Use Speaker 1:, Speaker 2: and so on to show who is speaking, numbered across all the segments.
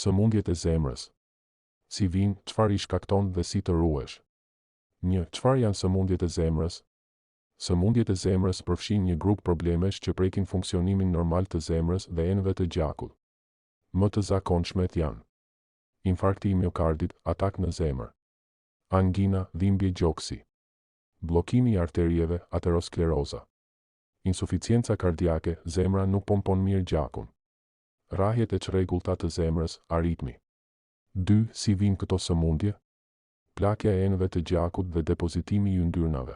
Speaker 1: Sëmundjet e zemrës. Si vijnë, çfarë i shkakton dhe si të ruhesh? 1. Çfarë janë sëmundjet e zemrës? Sëmundjet e zemrës përfshin një grup problemesh që prekin funksionimin normal të zemrës dhe enëve të gjakut. Më të zakonshmet janë: infarkti i miokardit, atak në zemër, angina, dhimbje gjoksi, bllokimi i arterieve, ateroskleroza, insuficienca kardiake, zemra nuk pompon mirë gjakun, rrahjet e çrregullta të zemrës, aritmi. 2. Si vijnë këto sëmundje? Plakja e enëve të gjakut dhe depozitimi i yndyrnave.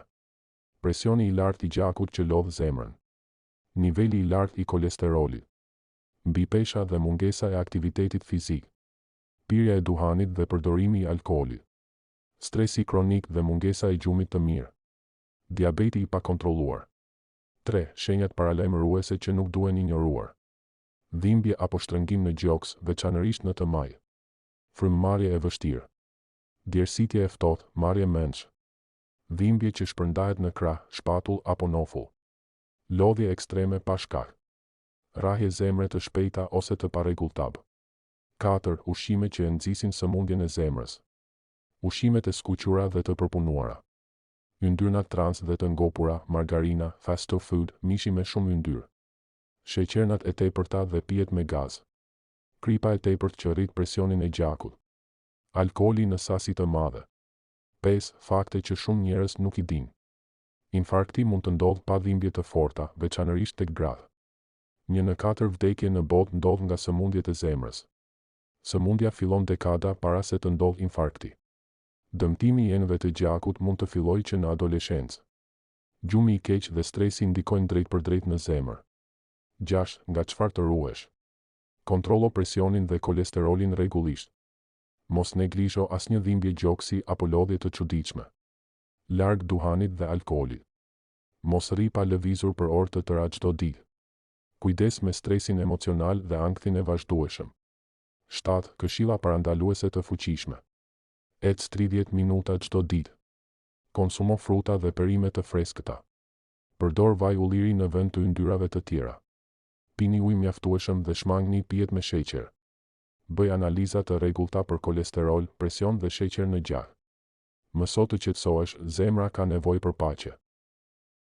Speaker 1: Presioni i lartë i gjakut që lodh zemrën. Niveli i lartë i kolesterolit. Mbipesha dhe mungesa e aktivitetit fizik. Pirja e duhanit dhe përdorimi i alkoolit. Stresi kronik dhe mungesa e gjumit të mirë. Diabeti i pakontrolluar. 3. Shenjat paralajmëruese që nuk duhen injoruar. Dhimbje apo shtrëngim në gjoks, veçanërisht në të majë. Frymëmarrje e vështirë. Djersitje e ftohtë, marrje mendsh. Dhimbje që shpërndahet në krah, shpatull apo nofull. Lodhje ekstreme pa shkak. Rrahje zemre të shpejta ose të parregullta. 4. Ushqime që e nxisin sëmundjen e zemrës. Ushqimet e skuqura dhe të përpunuara. Yndyrnat trans dhe të ngopura, margarina, fast food, mishi me shumë yndyrë. Sheqernat e tepërta dhe pijet me gaz. Kripa e tepërt që rrit presionin e gjakut. Alkooli në sasi të madhe. 5. Fakte që shumë njerëz nuk i dinë. Infarkti mund të ndodhë pa dhimbje të forta, veçanërisht tek gratë. 1 në 4 vdekje në botë ndodh nga sëmundjet e zemrës. Sëmundja fillon dekada para se të ndodhë infarkti. Dëmtimi i enëve të gjakut mund të fillojë që në adoleshencë. Gjumi i keq dhe stresi ndikojnë drejt për drejt në zemër. 6. Nga çfarë të ruhesh? Kontrollo presionin dhe kolesterolin rregullisht. Mos neglizho asnjë dhimbje gjoksi apo lodhje të çuditshme. Larg duhanit dhe alkoolit. Mos rri pa lëvizur për orë të tëra çdo ditë. Kujdes me stresin emocional dhe ankthin e vazhdueshëm. 7. Këshilla parandaluese të fuqishme. Ec 30 minuta çdo ditë. Konsumo fruta dhe perime të freskëta. Përdor vaj ulliri në vend të yndyrave të tjera. Pini ujë mjaftueshëm dhe shmangni pijet me sheqer. Bëj analiza të rregullta për kolesterol, presion dhe sheqer në gjak. Mëso të qetësohesh, zemra ka nevojë për paqe.